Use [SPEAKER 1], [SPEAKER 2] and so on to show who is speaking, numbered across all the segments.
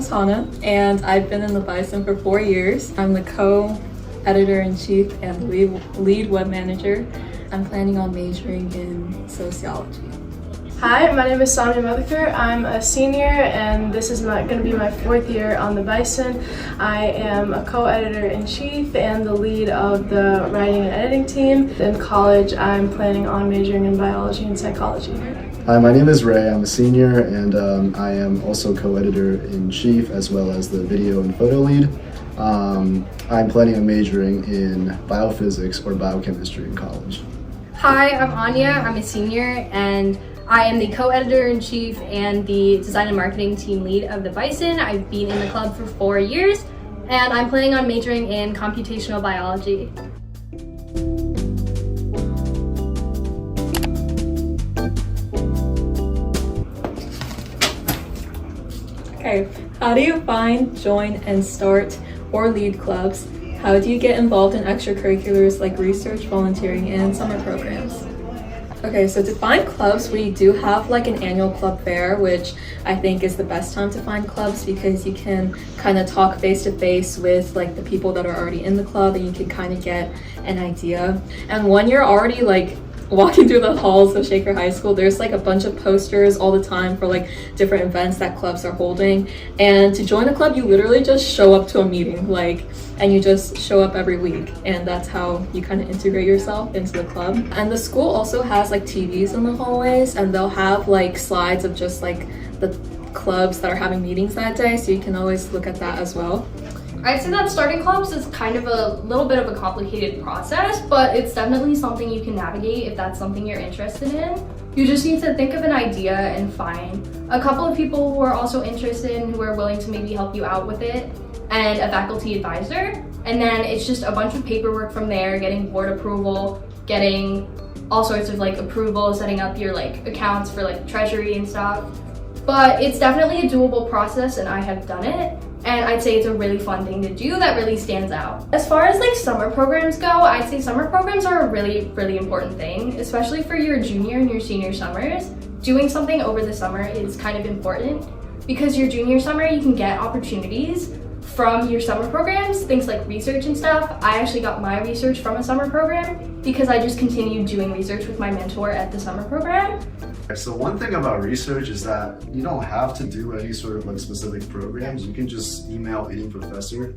[SPEAKER 1] is Hana, and I've been in the Bison for 4 years. I'm the co-editor-in-chief and lead web manager. I'm planning on majoring in sociology.
[SPEAKER 2] Hi, my name is Samya Madhukar. I'm a senior and this is going to be my 4th year on the Bison. I am a co-editor-in-chief and the lead of the writing and editing team. In college, I'm planning on majoring in biology and psychology.
[SPEAKER 3] Hi, my name is Ray. I'm a senior and I am also co-editor-in-chief as well as the video and photo lead. I'm planning on majoring in biophysics or biochemistry in college.
[SPEAKER 4] Hi, I'm Anya. I'm a senior and I am the co-editor-in-chief and the design and marketing team lead of the Bison. I've been in the club for 4 years and I'm planning on majoring in computational biology.
[SPEAKER 1] Okay, how do you find, join, and start or lead clubs? How do you get involved in extracurriculars like research, volunteering, and summer programs? Okay, so to find clubs, we do have like an annual club fair, which I think is the best time to find clubs because you can kind of talk face to face with like the people that are already in the club and you can kind of get an idea. And when you're already like walking through the halls of Shaker High School, there's like a bunch of posters all the time for like different events that clubs are holding. And to join a club, you literally just show up to a meeting, and you just show up every week. And that's how you kind of integrate yourself into the club. And the school also has like TVs in the hallways, and they'll have like slides of just like the clubs that are having meetings that day. So you can always look at that as well.
[SPEAKER 4] I'd say that starting clubs is kind of a little bit of a complicated process, but it's definitely something you can navigate if that's something you're interested in. You just need to think of an idea and find a couple of people who are also interested and who are willing to maybe help you out with it, and a faculty advisor. And then it's just a bunch of paperwork from there, getting board approval, getting all sorts of like approval, setting up your like accounts for like treasury and stuff. But it's definitely a doable process and I have done it. And I'd say it's a really fun thing to do that really stands out. As far as like summer programs go, I'd say summer programs are a really, really important thing, especially for your junior and your senior summers. Doing something over the summer is kind of important because your junior summer, you can get opportunities from your summer programs, things like research and stuff. I actually got my research from a summer program because I just continued doing research with my mentor at the summer program.
[SPEAKER 3] So one thing about research is that you don't have to do any sort of like specific programs. You can just email any professor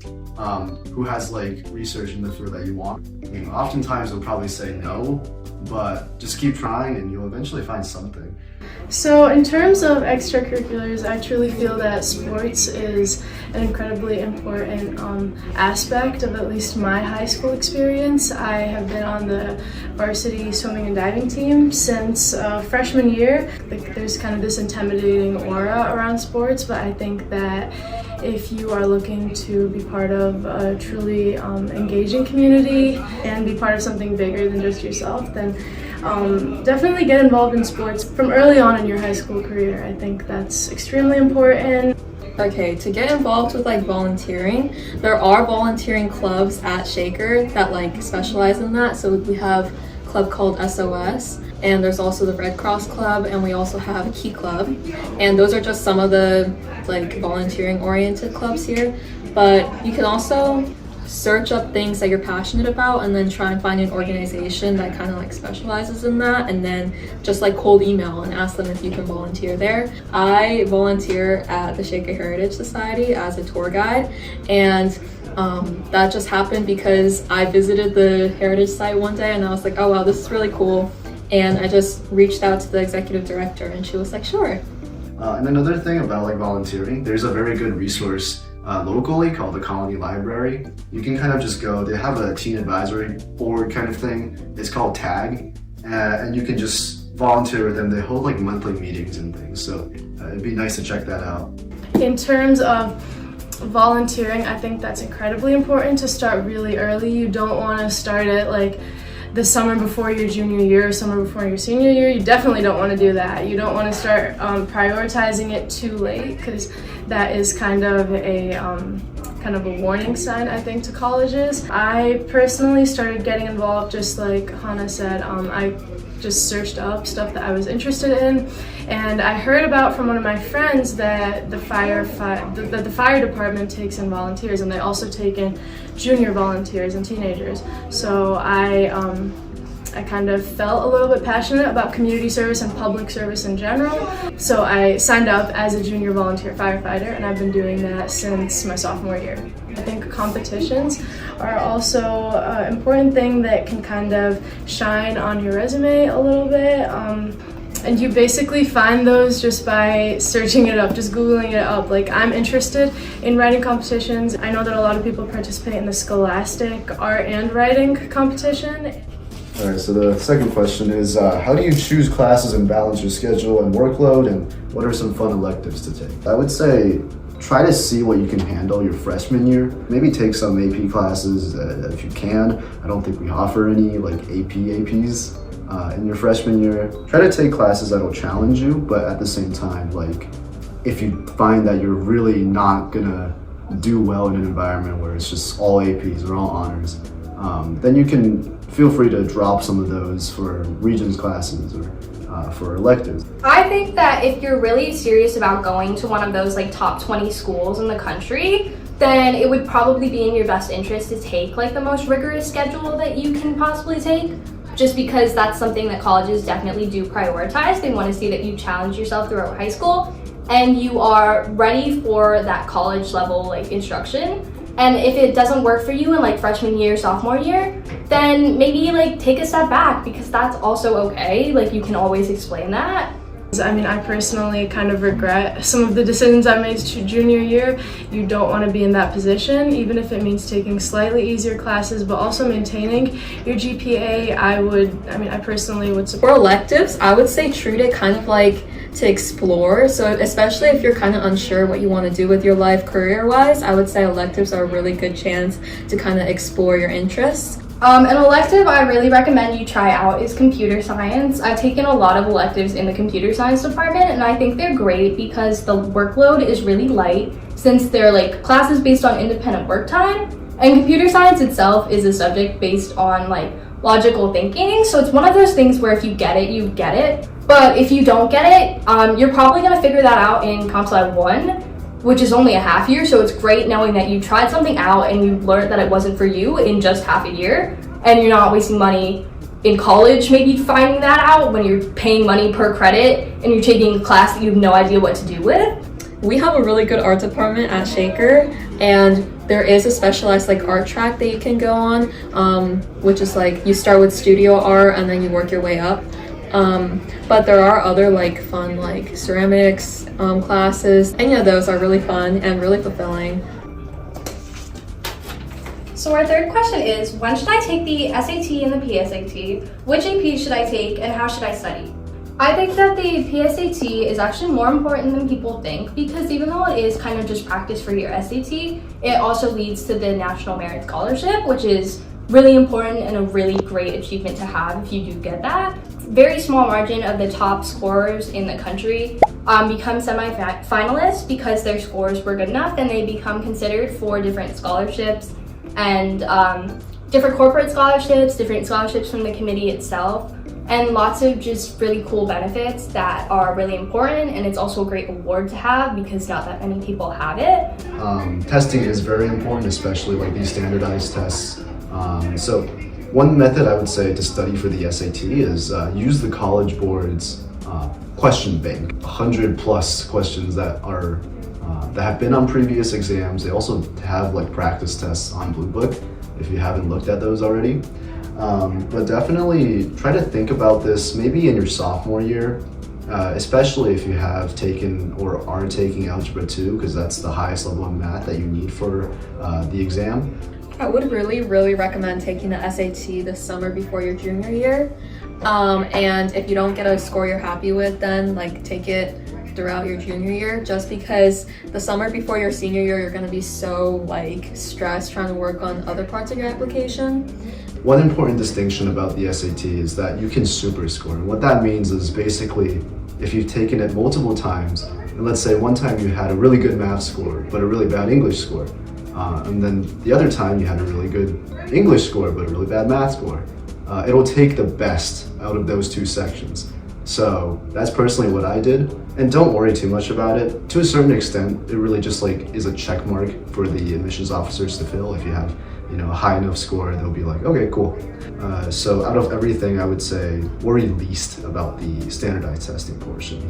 [SPEAKER 3] who has like research in the field that you want. Oftentimes they'll probably say no, but just keep trying and you'll eventually find something.
[SPEAKER 2] So in terms of extracurriculars, I truly feel that sports is an incredibly important aspect of at least my high school experience. I have been on the varsity swimming and diving team since freshman year. There's kind of this intimidating aura around sports, but I think that if you are looking to be part of a truly engaging community and be part of something bigger than just yourself, then definitely get involved in sports from early on in your high school career. I think that's extremely important.
[SPEAKER 1] Okay, to get involved with like volunteering, there are volunteering clubs at Shaker that like specialize in that. So we have a club called SOS, and there's also the Red Cross Club, and we also have a Key Club. And those are just some of the like volunteering oriented clubs here. But you can also search up things that you're passionate about and then try and find an organization that kind of like specializes in that, and then just like cold email and ask them if you can volunteer there. I volunteer at the Shaker Heritage Society as a tour guide, and that just happened because I visited the heritage site one day and I was like, oh wow, this is really cool. And I just reached out to the executive director and she was like, sure.
[SPEAKER 3] And another thing about like volunteering, there's a very good resource locally called the Colony Library. You can kind of just go, they have a teen advisory board kind of thing. It's called TAG, and you can just volunteer with them. They hold like monthly meetings and things, so it'd be nice to check that out.
[SPEAKER 2] In terms of volunteering, I think that's incredibly important to start really early. You don't want to start it like the summer before your junior year or summer before your senior year. You definitely don't want to do that. You don't want to start prioritizing it too late, because that is kind of a warning sign, I think, to colleges. I personally started getting involved just like Hana said. I just searched up stuff that I was interested in, and I heard about from one of my friends that the fire department takes in volunteers, and they also take in junior volunteers and teenagers. So I kind of felt a little bit passionate about community service and public service in general. So I signed up as a junior volunteer firefighter, and I've been doing that since my sophomore year. I think competitions are also an important thing that can kind of shine on your resume a little bit. And you basically find those just by searching it up, just Googling it up. Like, I'm interested in writing competitions. I know that a lot of people participate in the Scholastic art and writing competition.
[SPEAKER 3] All right, so the second question is, how do you choose classes and balance your schedule and workload, and what are some fun electives to take? I would say try to see what you can handle your freshman year. Maybe take some AP classes if you can. I don't think we offer any like APs in your freshman year. Try to take classes that'll challenge you, but at the same time, like, if you find that you're really not gonna do well in an environment where it's just all APs or all honors, then you can feel free to drop some of those for Regents classes or for electives.
[SPEAKER 4] I think that if you're really serious about going to one of those like top 20 schools in the country, then it would probably be in your best interest to take like the most rigorous schedule that you can possibly take, just because that's something that colleges definitely do prioritize. They want to see that you challenge yourself throughout high school and you are ready for that college level like instruction. And if it doesn't work for you in like freshman year, sophomore year, then maybe like take a step back, because that's also okay. Like, you can always explain that.
[SPEAKER 2] I mean, I personally kind of regret some of the decisions I made junior year. You don't want to be in that position, even if it means taking slightly easier classes, but also maintaining your GPA. I personally would support.
[SPEAKER 1] For electives, I would say treat it kind of like to explore. So especially if you're kind of unsure what you want to do with your life career-wise, I would say electives are a really good chance to kind of explore your interests.
[SPEAKER 4] An elective I really recommend you try out is computer science. I've taken a lot of electives in the computer science department, and I think they're great because the workload is really light, since they're like classes based on independent work time, and computer science itself is a subject based on like logical thinking. So it's one of those things where if you get it, you get it. But if you don't get it, you're probably gonna figure that out in Comp Sci 1, which is only a half year, so it's great knowing that you tried something out and you learned that it wasn't for you in just half a year, and you're not wasting money in college maybe finding that out when you're paying money per credit and you're taking a class that you have no idea what to do with.
[SPEAKER 1] We have a really good art department at Shaker, and there is a specialized like art track that you can go on, which is like you start with studio art and then you work your way up. But there are other like fun like ceramics classes. Any of those are really fun and really fulfilling.
[SPEAKER 4] So our third question is, when should I take the SAT and the PSAT? Which AP should I take and how should I study? I think that the PSAT is actually more important than people think, because even though it is kind of just practice for your SAT, it also leads to the National Merit Scholarship, which is really important and a really great achievement to have if you do get that. Very small margin of the top scorers in the country become semi-finalists because their scores were good enough, and they become considered for different scholarships and different corporate scholarships, different scholarships from the committee itself, and lots of just really cool benefits that are really important. And it's also a great award to have because not that many people have it.
[SPEAKER 3] Testing is very important, especially like these standardized tests. So one method I would say to study for the SAT is use the College Board's question bank. 100 plus questions that have been on previous exams. They also have like practice tests on Blue Book if you haven't looked at those already. But definitely try to think about this maybe in your sophomore year, especially if you have taken or are taking Algebra 2, because that's the highest level of math that you need for the exam.
[SPEAKER 1] I would really recommend taking the SAT this summer before your junior year. And if you don't get a score you're happy with, then like take it throughout your junior year, just because the summer before your senior year, you're gonna be so like stressed trying to work on other parts of your application.
[SPEAKER 3] One important distinction about the SAT is that you can super score. And what that means is basically if you've taken it multiple times, and let's say one time you had a really good math score, but a really bad English score, and then the other time you had a really good English score, but a really bad math score. it'll take the best out of those two sections. So that's personally what I did. And don't worry too much about it. To a certain extent, it really just like is a check mark for the admissions officers to fill. If you have, a high enough score, they'll be like, okay, cool. So out of everything, I would say worry least about the standardized testing portion.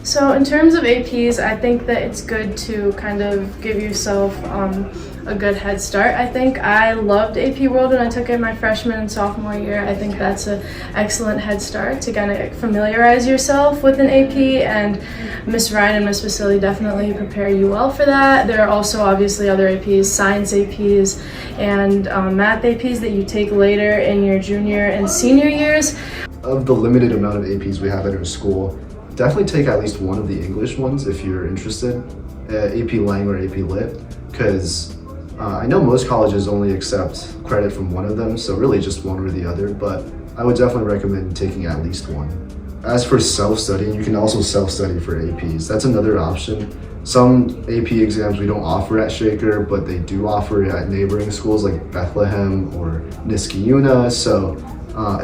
[SPEAKER 2] So in terms of APs, I think that it's good to kind of give yourself a good head start. I think I loved AP World when I took it my freshman and sophomore year. I think that's an excellent head start to kind of familiarize yourself with an AP, and Miss Ryan and Miss Vasily definitely prepare you well for that. There are also obviously other APs, science APs, and math APs that you take later in your junior and senior years.
[SPEAKER 3] Of the limited amount of APs we have at our school, definitely take at least one of the English ones if you're interested, AP Lang or AP Lit, because I know most colleges only accept credit from one of them, so really just one or the other, but I would definitely recommend taking at least one. As for self-studying, you can also self-study for APs. That's another option. Some AP exams we don't offer at Shaker, but they do offer it at neighboring schools like Bethlehem or Niskayuna, so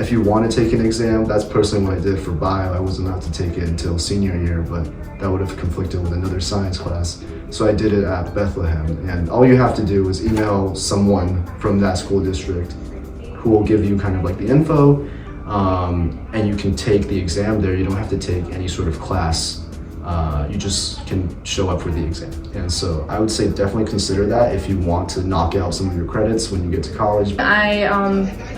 [SPEAKER 3] if you want to take an exam, that's personally what I did for bio. I wasn't allowed to take it until senior year, but that would have conflicted with another science class. So I did it at Bethlehem, and all you have to do is email someone from that school district who will give you kind of like the info, and you can take the exam there. You don't have to take any sort of class. You just can show up for the exam. And so I would say definitely consider that if you want to knock out some of your credits when you get to college.
[SPEAKER 2] I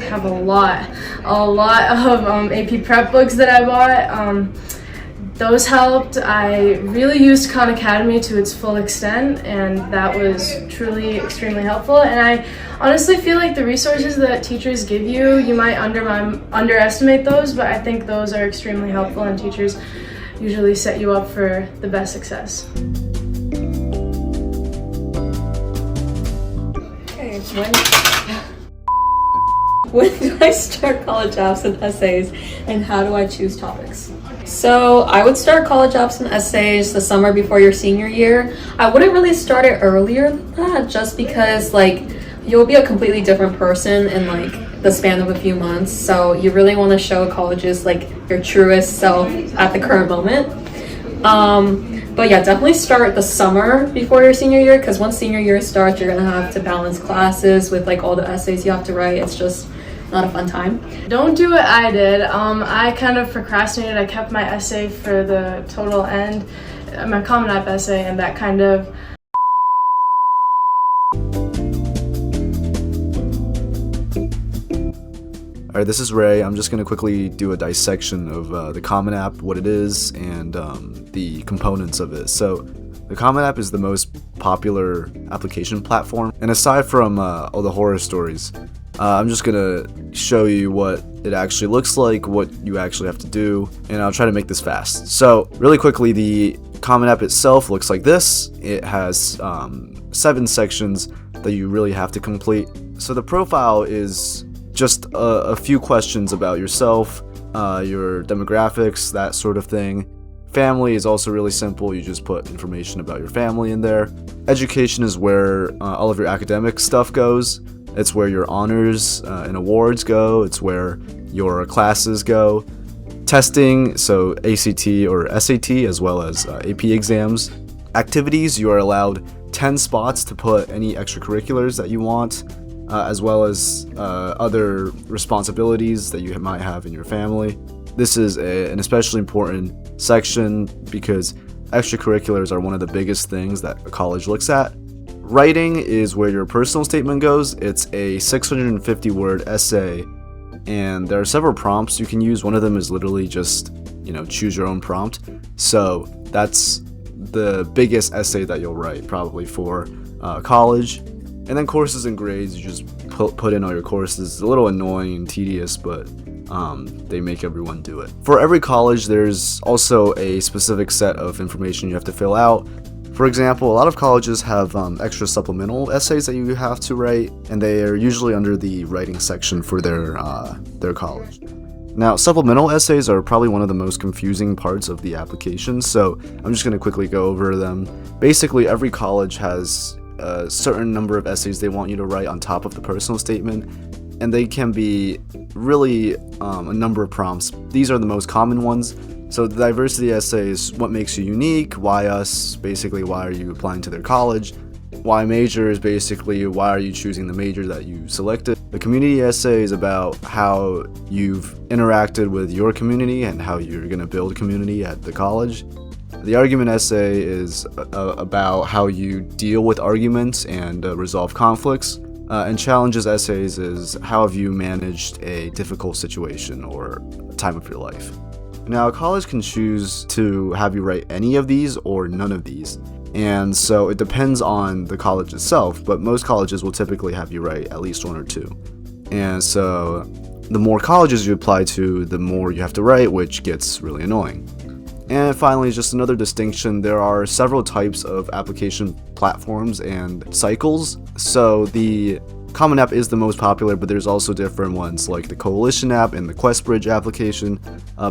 [SPEAKER 2] have a lot of AP prep books that I bought. Those helped. I really used Khan Academy to its full extent, and that was truly extremely helpful. And I honestly feel like the resources that teachers give you, you might underestimate those, but I think those are extremely helpful, and teachers usually set you up for the best success.
[SPEAKER 1] Okay, when do I start college apps and essays, and how do I choose topics? So I would start college apps and essays the summer before your senior year. I wouldn't really start it earlier than that, just because you'll be a completely different person in the span of a few months. So you really want to show colleges your truest self at the current moment. But yeah, definitely start the summer before your senior year, because once senior year starts, you're gonna have to balance classes with all the essays you have to write. It's just not a fun time.
[SPEAKER 2] Don't do what I did. I kind of procrastinated. I kept my essay for the total end, my Common App essay, and that kind of
[SPEAKER 5] Alright, this is Ray. I'm just going to quickly do a dissection of the Common App, what it is, and the components of it. So, the Common App is the most popular application platform, and aside from all the horror stories, I'm just going to show you what it actually looks like, what you actually have to do, and I'll try to make this fast. So, really quickly, the Common App itself looks like this. It has 7 sections that you really have to complete. So, the profile is just a few questions about yourself, your demographics, that sort of thing. Family is also really simple. You just put information about your family in there. Education is where all of your academic stuff goes. It's where your honors and awards go. It's where your classes go. Testing, so ACT or SAT, as well as AP exams. Activities, you are allowed 10 spots to put any extracurriculars that you want, as well as other responsibilities that you might have in your family. This is an especially important section because extracurriculars are one of the biggest things that a college looks at. Writing is where your personal statement goes. It's a 650-word essay, and there are several prompts you can use. One of them is literally just, choose your own prompt. So that's the biggest essay that you'll write probably for college. And then courses and grades, you just put in all your courses. It's a little annoying and tedious, but they make everyone do it. For every college, there's also a specific set of information you have to fill out. For example, a lot of colleges have extra supplemental essays that you have to write, and they are usually under the writing section for their college. Now, supplemental essays are probably one of the most confusing parts of the application, so I'm just going to quickly go over them. Basically, every college has a certain number of essays they want you to write on top of the personal statement, and they can be really a number of prompts. These are the most common ones. So the diversity essay is what makes you unique, why us, basically why are you applying to their college. Why major is basically why are you choosing the major that you selected. The community essay is about how you've interacted with your community and how you're going to build community at the college. The argument essay is about how you deal with arguments and resolve conflicts. And challenges essays is how have you managed a difficult situation or time of your life. Now, a college can choose to have you write any of these or none of these. And so it depends on the college itself, but most colleges will typically have you write at least one or two. And so the more colleges you apply to, the more you have to write, which gets really annoying. And finally, just another distinction, there are several types of application platforms and cycles. So the Common App is the most popular, but there's also different ones like the Coalition app and the QuestBridge application.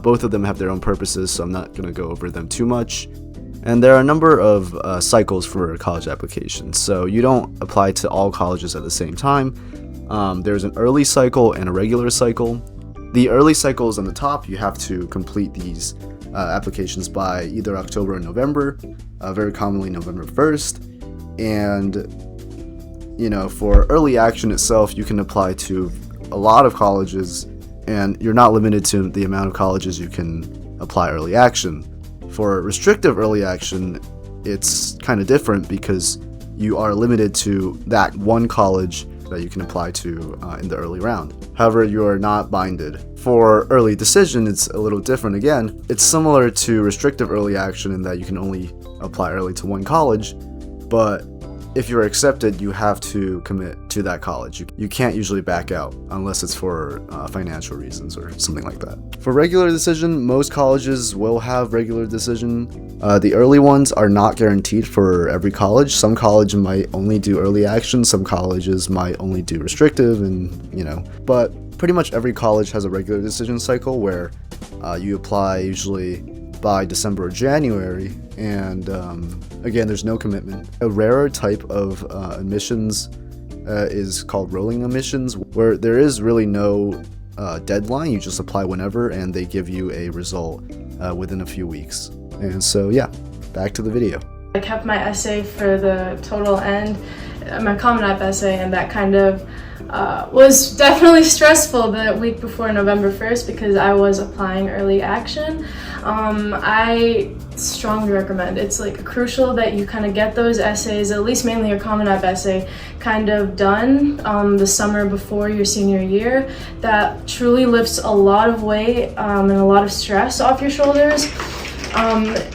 [SPEAKER 5] Both of them have their own purposes, so I'm not going to go over them too much. And there are a number of cycles for college applications, so you don't apply to all colleges at the same time. There's an early cycle and a regular cycle. The early cycle is on the top. You have to complete these applications by either October or November, very commonly November 1st. And, you know, for early action itself, you can apply to a lot of colleges, and you're not limited to the amount of colleges you can apply early action. For restrictive early action, it's kind of different because you are limited to that one college that you can apply to in the early round. However, you are not binded. For early decision, it's a little different again. It's similar to restrictive early action in that you can only apply early to one college, but if you're accepted, you have to commit to that college. You can't usually back out unless it's for financial reasons or something like that. For regular decision, most colleges will have regular decision. The early ones are not guaranteed for every college. Some colleges might only do early action, some colleges might only do restrictive, and but pretty much every college has a regular decision cycle where you apply usually by December or January, and again, there's no commitment. A rarer type of admissions is called rolling admissions, where there is really no deadline. You just apply whenever, and they give you a result within a few weeks. And so, yeah, back to the video.
[SPEAKER 2] I kept my essay for the total end, my Common App essay, and that kind of was definitely stressful the week before November 1st because I was applying early action. I strongly recommend. It's like crucial that you kind of get those essays, at least mainly your Common App essay, kind of done the summer before your senior year. That truly lifts a lot of weight and a lot of stress off your shoulders.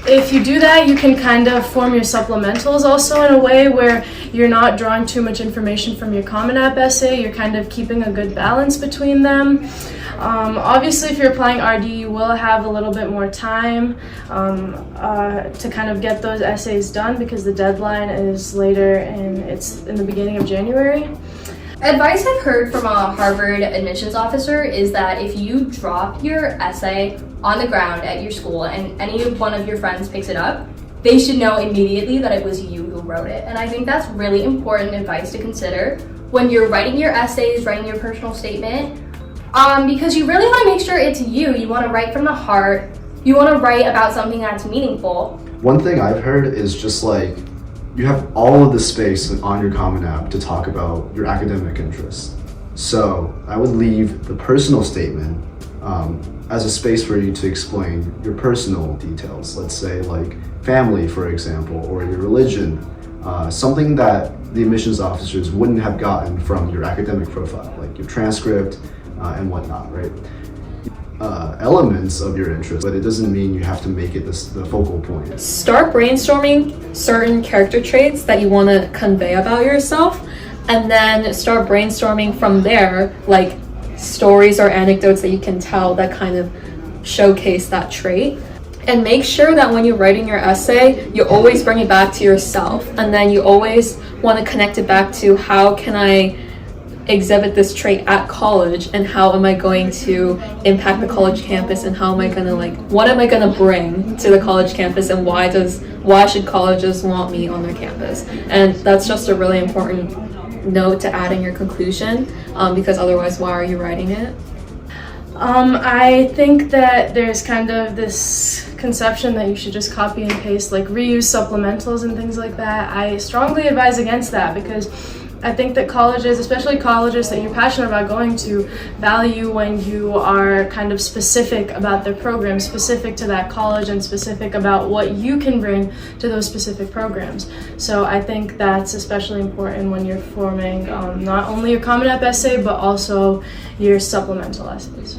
[SPEAKER 2] If you do that, you can kind of form your supplementals also in a way where you're not drawing too much information from your Common App essay. You're kind of keeping a good balance between them. Obviously, if you're applying RD, you will have a little bit more time to kind of get those essays done because the deadline is later and it's in the beginning of January.
[SPEAKER 4] Advice I've heard from a Harvard admissions officer is that if you drop your essay on the ground at your school and any one of your friends picks it up, they should know immediately that it was you who wrote it. And I think that's really important advice to consider when you're writing your essays, writing your personal statement, because you really want to make sure it's you. You want to write from the heart. You want to write about something that's meaningful.
[SPEAKER 3] One thing I've heard is just like, you have all of the space on your Common App to talk about your academic interests. So I would leave the personal statement as a space for you to explain your personal details. Let's say like family, for example, or your religion, something that the admissions officers wouldn't have gotten from your academic profile, like your transcript and whatnot, right? Elements of your interest, but it doesn't mean you have to make it the focal point.
[SPEAKER 1] Start brainstorming certain character traits that you want to convey about yourself, and then start brainstorming from there, like stories or anecdotes that you can tell that kind of showcase that trait. And make sure that when you're writing your essay, you always bring it back to yourself, and then you always want to connect it back to how can I exhibit this trait at college, and how am I going to impact the college campus, and how am I gonna what am I gonna bring to the college campus, and why should colleges want me on their campus? And that's just a really important note to add in your conclusion? Because otherwise, why are you writing it?
[SPEAKER 2] I think that there's kind of this conception that you should just copy and paste, like reuse supplementals and things like that. I strongly advise against that because I think that colleges, especially colleges that you're passionate about going to, value when you are kind of specific about their program, specific to that college and specific about what you can bring to those specific programs. So I think that's especially important when you're forming not only your Common App essay, but also your supplemental essays.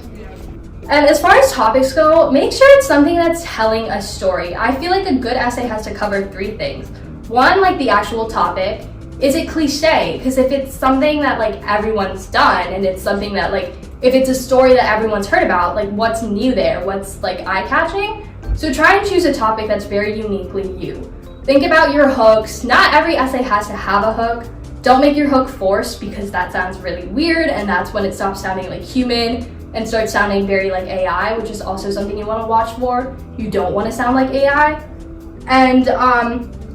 [SPEAKER 4] And as far as topics go, make sure it's something that's telling a story. I feel like a good essay has to cover 3 things. One, like the actual topic. Is it cliche? Because if it's something that like everyone's done and it's something that like, if it's a story that everyone's heard about, like what's new there? What's like eye-catching? So try and choose a topic that's very uniquely you. Think about your hooks. Not every essay has to have a hook. Don't make your hook forced because that sounds really weird and that's when it stops sounding like human and starts sounding very like AI, which is also something you want to watch for. You don't want to sound like AI. And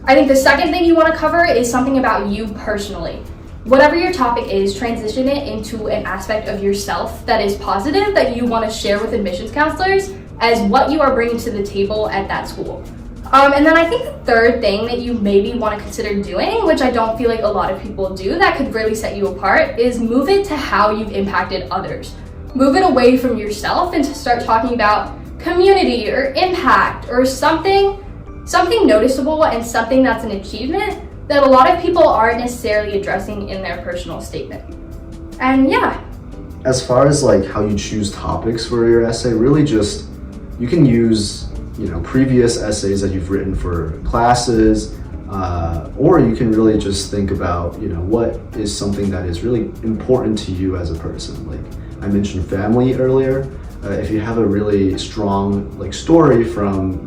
[SPEAKER 4] I think the second thing you want to cover is something about you personally. Whatever your topic is, transition it into an aspect of yourself that is positive that you want to share with admissions counselors as what you are bringing to the table at that school. And then I think the third thing that you maybe want to consider doing, which I don't feel like a lot of people do, that could really set you apart, is move it to how you've impacted others. Move it away from yourself and to start talking about community or impact or something noticeable and something that's an achievement that a lot of people aren't necessarily addressing in their personal statement. And yeah.
[SPEAKER 3] As far as like how you choose topics for your essay, really just, you can use, previous essays that you've written for classes, or you can really just think about, what is something that is really important to you as a person. Like I mentioned family earlier. If you have a really strong story from,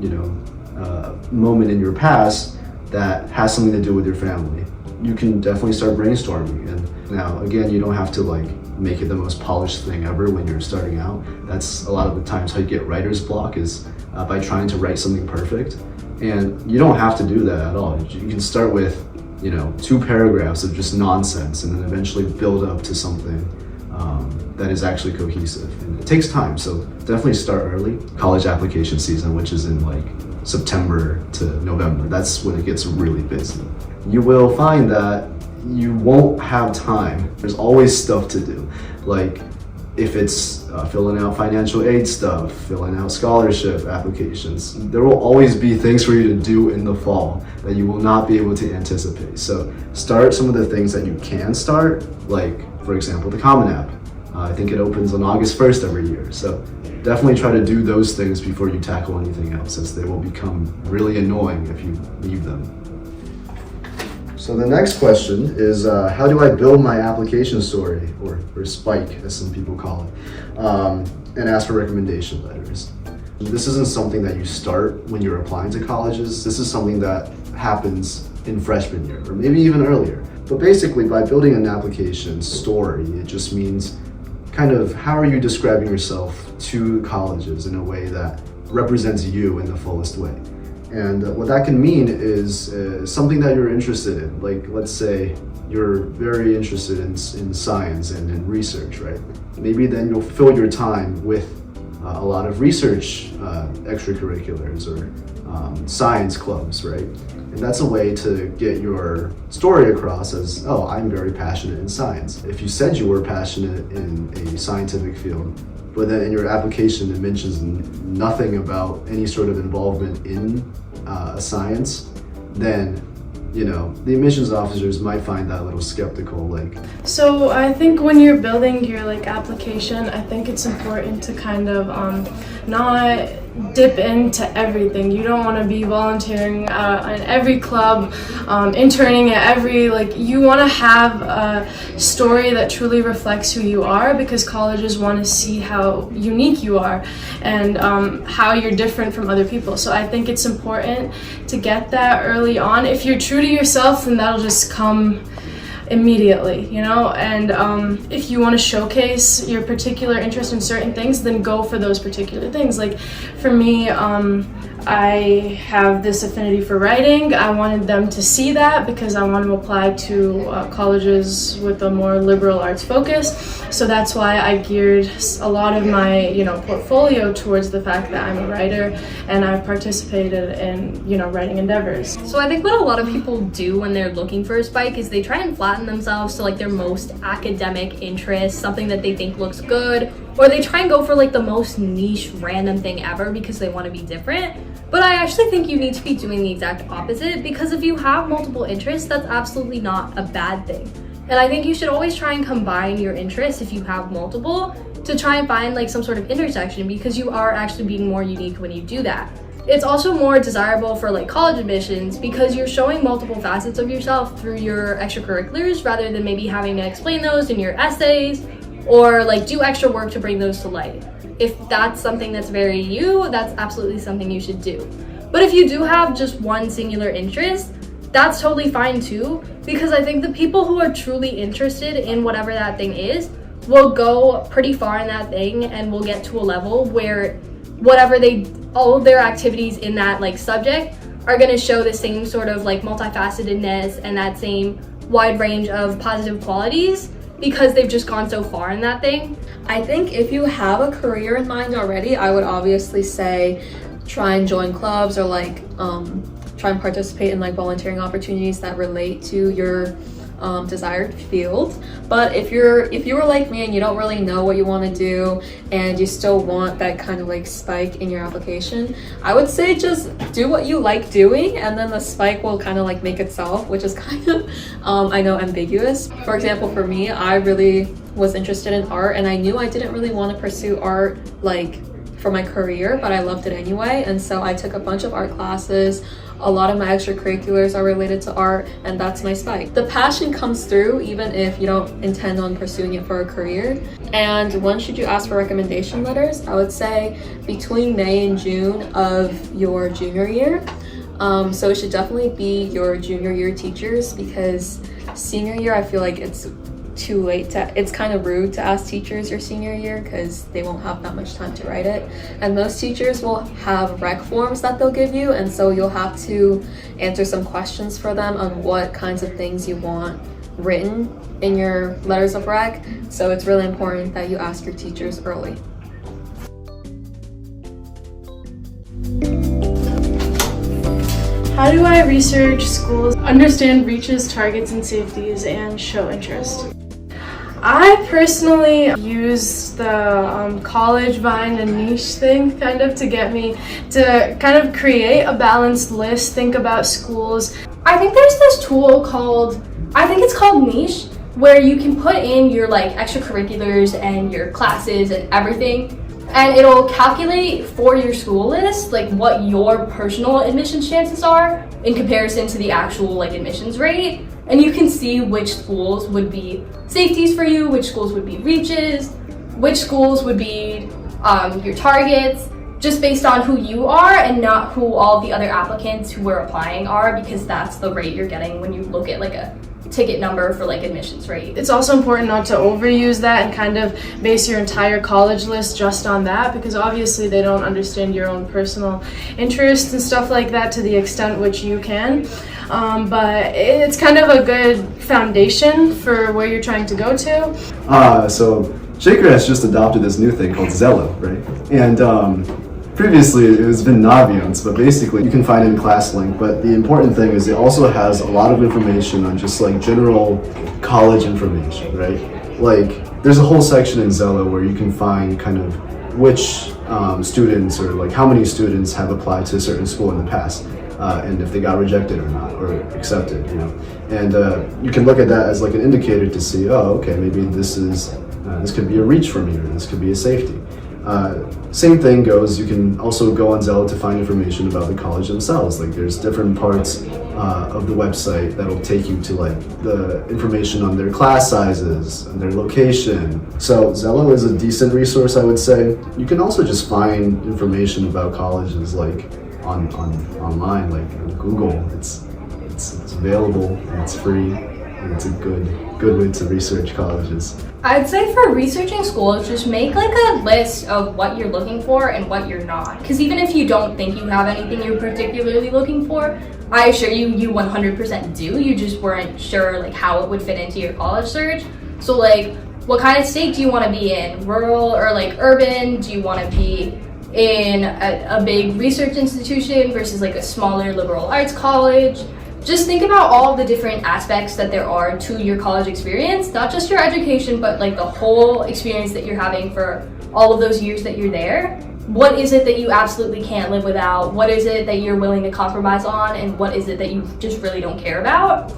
[SPEAKER 3] moment in your past that has something to do with your family, you can definitely start brainstorming. And now again, you don't have to make it the most polished thing ever when you're starting out. That's a lot of the times how you get writer's block, is by trying to write something perfect. And you don't have to do that at all. You can start with 2 paragraphs of just nonsense and then eventually build up to something that is actually cohesive. And it takes time, so definitely start early. College application season, which is in September to November, that's when it gets really busy. You will find that you won't have time. There's always stuff to do. Like if it's filling out financial aid stuff, filling out scholarship applications, there will always be things for you to do in the fall that you will not be able to anticipate. So start some of the things that you can start, like for example, the Common App. I think it opens on August 1st every year. So definitely try to do those things before you tackle anything else, as they will become really annoying if you leave them. So the next question is, how do I build my application story, or spike as some people call it, and ask for recommendation letters. This isn't something that you start when you're applying to colleges. This is something that happens in freshman year, or maybe even earlier. But basically, by building an application story, it just means kind of how are you describing yourself to colleges in a way that represents you in the fullest way. And what that can mean is something that you're interested in. Like, let's say you're very interested in science and in research, right? Maybe then you'll fill your time with a lot of research extracurriculars or science clubs, right? And that's a way to get your story across as, oh, I'm very passionate in science. If you said you were passionate in a scientific field, but then in your application it mentions nothing about any sort of involvement in science, then the admissions officers might find that a little skeptical.
[SPEAKER 2] So I think when you're building your application, I think it's important to kind of not dip into everything. You don't want to be volunteering in every club, interning at every, you want to have a story that truly reflects who you are, because colleges want to see how unique you are and how you're different from other people. So I think it's important to get that early on. If you're true to yourself, then that'll just come immediately, you know? And if you want to showcase your particular interest in certain things, then go for those particular things. Like for me, I have this affinity for writing. I wanted them to see that because I want to apply to colleges with a more liberal arts focus. So that's why I geared a lot of my, portfolio towards the fact that I'm a writer and I've participated in, writing endeavors.
[SPEAKER 4] So I think what a lot of people do when they're looking for a spike is they try and flatten themselves to like their most academic interest, something that they think looks good, or they try and go for like the most niche random thing ever because they want to be different. But I actually think you need to be doing the exact opposite, because if you have multiple interests, that's absolutely not a bad thing. And I think you should always try and combine your interests if you have multiple to try and find like some sort of intersection, because you are actually being more unique when you do that. It's also more desirable for like college admissions because you're showing multiple facets of yourself through your extracurriculars rather than maybe having to explain those in your essays or like do extra work to bring those to light. If that's something that's very you, that's absolutely something you should do. But if you do have just one singular interest, that's totally fine too, because I think the people who are truly interested in whatever that thing is will go pretty far in that thing and will get to a level where all of their activities in that like subject are going to show the same sort of like multifacetedness and that same wide range of positive qualities because they've just gone so far in that thing.
[SPEAKER 1] I think if you have a career in mind already, I would obviously say try and join clubs or like try and participate in like volunteering opportunities that relate to your desired field. But if you were like me and you don't really know what you want to do and you still want that kind of like spike in your application, I would say just do what you like doing and then the spike will kind of like make itself, which is kind of I know ambiguous. For example, for me, I really was interested in art and I knew I didn't really want to pursue art like for my career, but I loved it anyway, and so I took a bunch of art classes. A lot of my extracurriculars are related to art, and that's my spike. The passion comes through even if you don't intend on pursuing it for a career. And when should you ask for recommendation letters? I would say between May and June of your junior year. So it should definitely be your junior year teachers, because senior year I feel like it's too late it's kind of rude to ask teachers your senior year because they won't have that much time to write it, and most teachers will have rec forms that they'll give you, and so you'll have to answer some questions for them on what kinds of things you want written in your letters of rec. So it's really important that you ask your teachers early.
[SPEAKER 2] How do I research schools, understand reaches, targets, and safeties, and show interest? I personally use the college vine and niche thing kind of to get me to kind of create a balanced list, think about schools.
[SPEAKER 4] I think there's this tool called Niche, where you can put in your like extracurriculars and your classes and everything, and it'll calculate for your school list like what your personal admissions chances are in comparison to the actual like admissions rate. And you can see which schools would be safeties for you, which schools would be reaches, which schools would be your targets, just based on who you are and not who all the other applicants who are applying are, because that's the rate you're getting when you look at like a ticket number for like admissions rate.
[SPEAKER 2] It's also important not to overuse that and kind of base your entire college list just on that, because obviously they don't understand your own personal interests and stuff like that to the extent which you can. But it's kind of a good foundation for where you're trying to go to.
[SPEAKER 3] So Shaker has just adopted this new thing called Zello, right? And previously it was been Naviance, but basically you can find it in ClassLink. But the important thing is it also has a lot of information on just like general college information, right? Like there's a whole section in Zello where you can find kind of which students or like how many students have applied to a certain school in the past. And if they got rejected or not, or accepted, you know. And you can look at that as like an indicator to see, oh, okay, maybe this could be a reach for me, or this could be a safety. Same thing goes, you can also go on Zello to find information about the college themselves. Like there's different parts of the website that'll take you to like the information on their class sizes and their location. So Zello is a decent resource, I would say. You can also just find information about colleges like online, like on Google. It's available and it's free. think it's a good way to research colleges.
[SPEAKER 4] I'd say for researching schools, just make like a list of what you're looking for and what you're not. Because even if you don't think you have anything you're particularly looking for, I assure you, you 100% do. You just weren't sure like how it would fit into your college search. So like, what kind of state do you want to be in? Rural or like urban? Do you want to be in a big research institution versus like a smaller liberal arts college? Just think about all the different aspects that there are to your college experience, not just your education, but like the whole experience that you're having for all of those years that you're there. What is it that you absolutely can't live without? What is it that you're willing to compromise on? And what is it that you just really don't care about?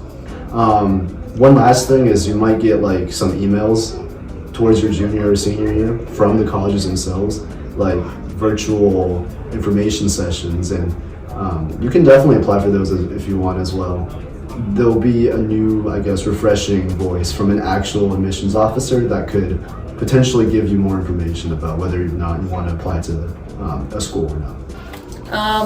[SPEAKER 3] One last thing is you might get like some emails towards your junior or senior year from the colleges themselves, like virtual information sessions, and you can definitely apply for those if you want as well. There'll be a new, I guess, refreshing voice from an actual admissions officer that could potentially give you more information about whether or not you want to apply to a school or not.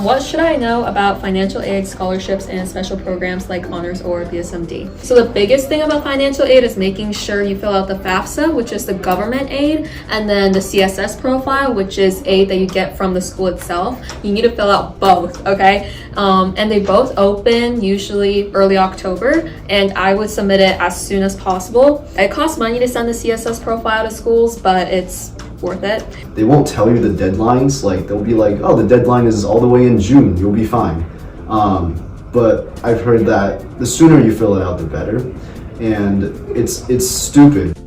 [SPEAKER 1] What should I know about financial aid, scholarships, and special programs like honors or BSMD? So the biggest thing about financial aid is making sure you fill out the FAFSA, which is the government aid, and then the CSS profile, which is aid that you get from the school itself. You need to fill out both, okay? And they both open usually early October, and I would submit it as soon as possible. It costs money to send the CSS profile to schools, but it's worth it.
[SPEAKER 3] They won't tell you the deadlines, like they'll be like, oh, the deadline is all the way in June, you'll be fine. But I've heard that the sooner you fill it out, the better. And it's stupid.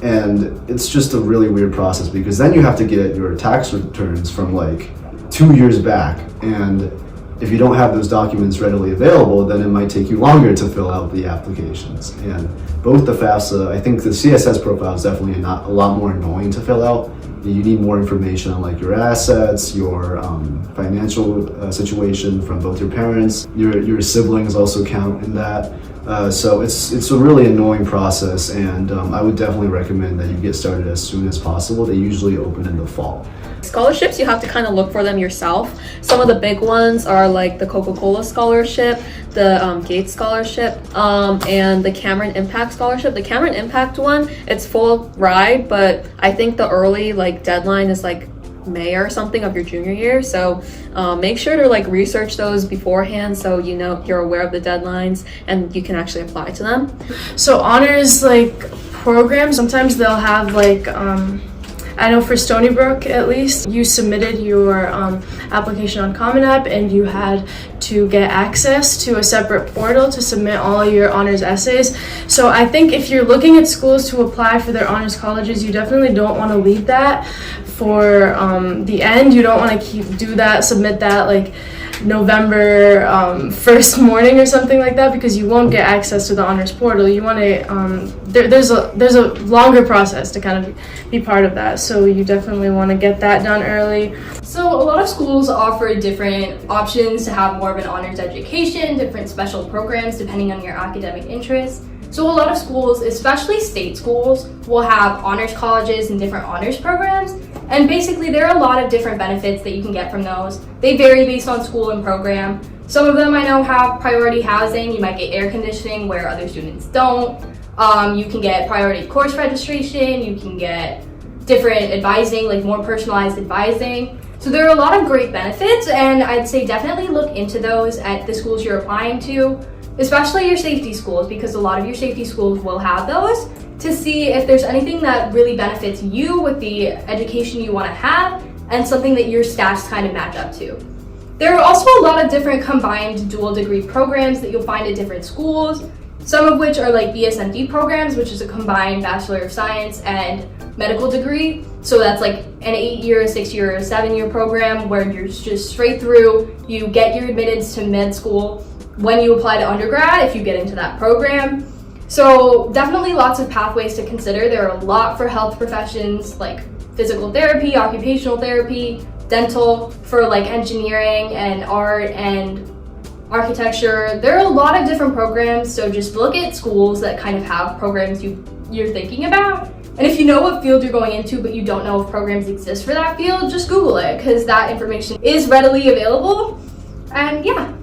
[SPEAKER 3] And it's just a really weird process because then you have to get your tax returns from like 2 years back. And if you don't have those documents readily available, then it might take you longer to fill out the applications. And both the FAFSA, I think the CSS profile is definitely a lot more annoying to fill out. You need more information on like your assets, your financial situation from both your parents. Your siblings also count in that. So it's a really annoying process, and I would definitely recommend that you get started as soon as possible. They usually open in the fall.
[SPEAKER 1] Scholarships, you have to kind of look for them yourself. Some of the big ones are like the Coca-Cola Scholarship, the Gates Scholarship, and the Cameron Impact Scholarship. The Cameron Impact one, it's full ride, but I think the early like deadline is like May or something of your junior year. So make sure to like research those beforehand so you know you're aware of the deadlines and you can actually apply to them.
[SPEAKER 2] So honors like programs, sometimes they'll have like I know for Stony Brook at least, you submitted your application on Common App and you had to get access to a separate portal to submit all your honors essays. So I think if you're looking at schools to apply for their honors colleges, you definitely don't want to leave that for the end. You don't want to submit that like November 1st morning or something like that, because you won't get access to the honors portal. You want to there's a longer process to kind of be part of that, so you definitely want to get that done early.
[SPEAKER 4] So a lot of schools offer different options to have more of an honors education, different special programs depending on your academic interests. So a lot of schools, especially state schools, will have honors colleges and different honors programs. And basically there are a lot of different benefits that you can get from those. They vary based on school and program. Some of them I know have priority housing. You might get air conditioning where other students don't. You can get priority course registration. You can get different advising, like more personalized advising. So there are a lot of great benefits, and I'd say definitely look into those at the schools you're applying to, especially your safety schools, because a lot of your safety schools will have those, to see if there's anything that really benefits you with the education you want to have and something that your stats kind of match up to. There are also a lot of different combined dual degree programs that you'll find at different schools, some of which are like BSMD programs, which is a combined Bachelor of Science and medical degree. So that's like an 8-year, 6-year, or 7-year program where you're just straight through, you get your admittance to med school when you apply to undergrad if you get into that program. So definitely lots of pathways to consider. There are a lot for health professions like physical therapy, occupational therapy, dental, for like engineering and art and architecture. There are a lot of different programs, so just look at schools that kind of have programs you're thinking about. And if you know what field you're going into but you don't know if programs exist for that field, just Google it, because that information is readily available. And yeah.